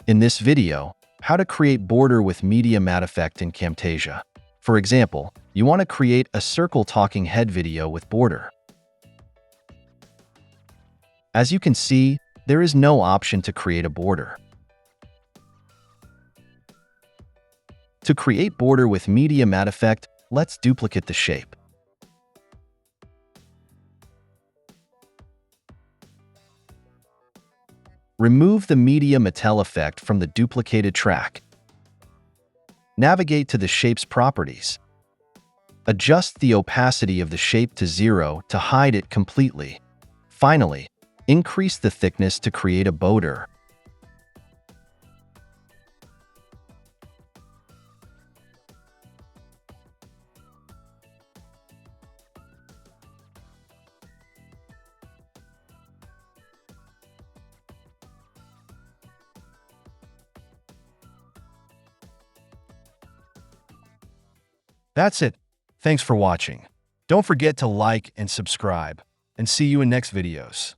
In this video, how to create border with media matte effect in Camtasia. For example, you want to create a circle talking head video with border. As you can see, there is no option to create a border. To create border with media matte effect, let's duplicate the shape. Remove the media mattel effect from the duplicated track. Navigate to the shape's properties. Adjust the opacity of the shape to 0 to hide it completely. Finally, increase the thickness to create a border. That's it. Thanks for watching. Don't forget to like and subscribe, and see you in next videos.